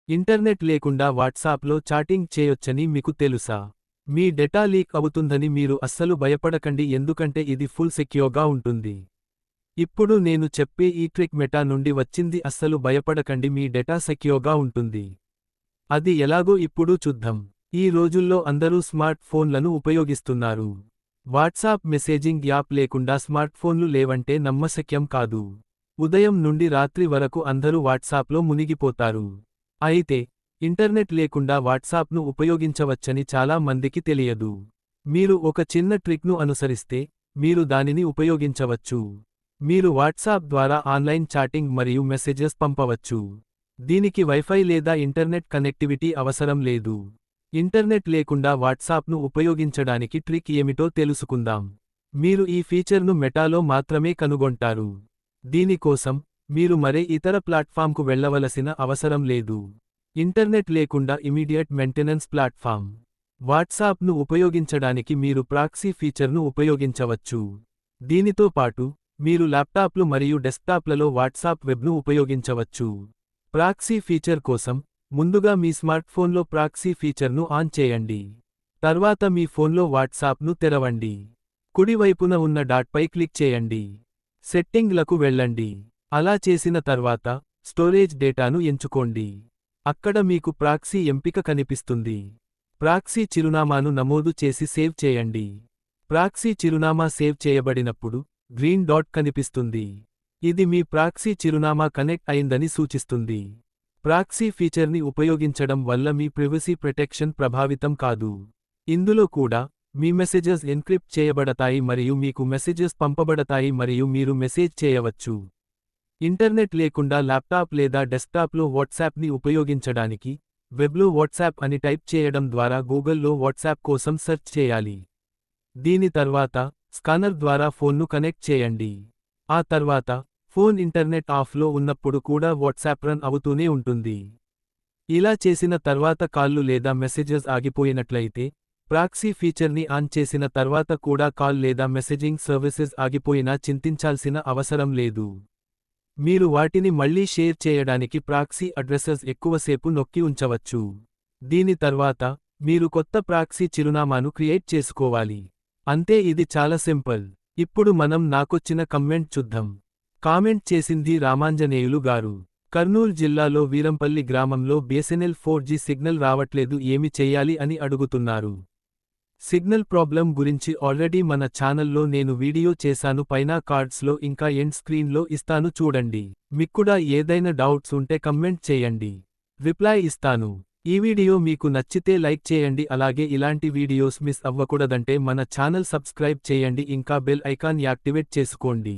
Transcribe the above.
Internet లేకుండా వాట్సాప్లో chatting చేయొచ్చని మీకు తెలుసా? మీ డేటా లీక్ అవుతుందని మీరు అస్సలు భయపడకండి, ఎందుకంటే ఇది ఫుల్ సెక్యూర్గా ఉంటుంది. ఇప్పుడు నేను చెప్పే ఈ ట్రిక్ మెటా నుండి వచ్చింది, అస్సలు భయపడకండి, మీ డేటా సెక్యూర్గా ఉంటుంది. అది ఎలాగో ఇప్పుడు చూద్దాం. ఈ రోజుల్లో అందరూ స్మార్ట్ ఫోన్లను ఉపయోగిస్తున్నారు. వాట్సాప్ మెసేజింగ్ యాప్ లేకుండా స్మార్ట్ ఫోన్లు లేవంటే నమ్మశక్యం కాదు. ఉదయం నుండి రాత్రి వరకు అందరూ వాట్సాప్లో మునిగిపోతారు. అయితే ఇంటర్నెట్ లేకుండా వాట్సాప్ను ఉపయోగించవచ్చని చాలా మందికి తెలియదు. మీరు ఒక చిన్న ట్రిక్ను అనుసరిస్తే మీరు దానిని ఉపయోగించవచ్చు. మీరు వాట్సాప్ ద్వారా ఆన్లైన్ చాటింగ్ మరియు మెసేజెస్ పంపవచ్చు. దీనికి వైఫై లేదా ఇంటర్నెట్ కనెక్టివిటీ అవసరం లేదు. ఇంటర్నెట్ లేకుండా వాట్సాప్ను ఉపయోగించడానికి ట్రిక్ ఏమిటో తెలుసుకుందాం. మీరు ఈ ఫీచర్ను మెటాలో మాత్రమే కనుగొంటారు. దీనికోసం మీరు మరే ఇతర ప్లాట్ఫామ్కు వెళ్ళవలసిన అవసరం లేదు. ఇంటర్నెట్ లేకుండా ఇమీడియట్ మెయింటెనెన్స్ ప్లాట్ఫామ్. వాట్సాప్ను ఉపయోగించడానికి మీరు ప్రాక్సీ ఫీచర్ను ఉపయోగించవచ్చు. దీనితో పాటు మీరు ల్యాప్టాప్లు మరియు డెస్క్టాప్లలో వాట్సాప్ వెబ్ను ఉపయోగించవచ్చు. ప్రాక్సీ ఫీచర్ కోసం ముందుగా మీ స్మార్ట్ఫోన్లో ప్రాక్సీ ఫీచర్ను ఆన్ చేయండి. తర్వాత మీ ఫోన్లో వాట్సాప్ను తెరవండి. కుడివైపున ఉన్న డాట్పై క్లిక్ చేయండి. సెట్టింగ్లకు వెళ్ళండి. అలా చేసిన తర్వాత స్టోరేజ్ డేటాను ఎంచుకోండి. అక్కడ మీకు ప్రాక్సీ ఎంపిక కనిపిస్తుంది. ప్రాక్సీ చిరునామాను నమోదు చేసి సేవ్ చేయండి. ప్రాక్సీ చిరునామా సేవ్ చేయబడినప్పుడు గ్రీన్ డాట్ కనిపిస్తుంది. ఇది మీ ప్రాక్సీ చిరునామా కనెక్ట్ అయిందని సూచిస్తుంది. ప్రాక్సీ ఫీచర్ని ఉపయోగించడం వల్ల మీ ప్రైవసీ ప్రొటెక్షన్ ప్రభావితం కాదు. ఇందులో కూడా మీ మెసేజెస్ ఎన్క్రిప్ట్ చేయబడతాయి మరియు మీకు మెసేజెస్ పంపబడతాయి మరియు మీరు మెసేజ్ చేయవచ్చు. ఇంటర్నెట్ లేకుండా ల్యాప్టాప్ లేదా డెస్క్టాప్లో వాట్సాప్ని ఉపయోగించడానికి వెబ్లో వాట్సాప్ అని టైప్ చేయడం ద్వారా గూగుల్లో వాట్సాప్ కోసం సెర్చ్ చేయాలి. దీని తర్వాత స్కానర్ ద్వారా ఫోన్ను కనెక్ట్ చేయండి. ఆ తర్వాత ఫోన్ ఇంటర్నెట్ ఆఫ్లో ఉన్నప్పుడు కూడా వాట్సాప్ రన్ అవుతూనే ఉంటుంది. ఇలా చేసిన తర్వాత కాల్లు లేదా మెసేజెస్ ఆగిపోయినట్లయితే ప్రాక్సీ ఫీచర్ని ఆన్ చేసిన తర్వాత కూడా కాల్ లేదా మెసేజింగ్ సర్వీసెస్ ఆగిపోయినా చింతించాల్సిన అవసరం లేదు. మీరు వాటిని మళ్లీ షేర్ చేయడానికి ప్రాక్సీ అడ్రసెస్ ఎక్కువసేపు నొక్కి ఉంచవచ్చు. దీని తర్వాత మీరు కొత్త ప్రాక్సీ చిరునామాను క్రియేట్ చేసుకోవాలి. అంతే, ఇది చాలా సింపుల్. ఇప్పుడు మనం నాకొచ్చిన కమెంట్ చూద్దాం. కామెంట్ చేసింది రామాంజనేయులు గారు. కర్నూల్ జిల్లాలో వీరంపల్లి గ్రామంలో బిఎస్ఎన్ఎల్ 4G సిగ్నల్ రావట్లేదు, ఏమి చెయ్యాలి అని అడుగుతున్నారు. సిగ్నల్ ప్రాబ్లం గురించి ఆల్రెడీ మన ఛానల్లో నేను వీడియో చేశాను, పైన కార్డ్స్లో ఇంకా ఎండ్ స్క్రీన్లో ఇస్తాను చూడండి. మీక్కుడా ఏదైనా డౌట్స్ ఉంటే కమెంట్ చేయండి, రిప్లై ఇస్తాను. ఈ వీడియో మీకు నచ్చితే లైక్ చేయండి, అలాగే ఇలాంటి వీడియోస్ మిస్ అవ్వకూడదంటే మన ఛానల్ సబ్స్క్రైబ్ చేయండి, ఇంకా బెల్ ఐకాన్ యాక్టివేట్ చేసుకోండి.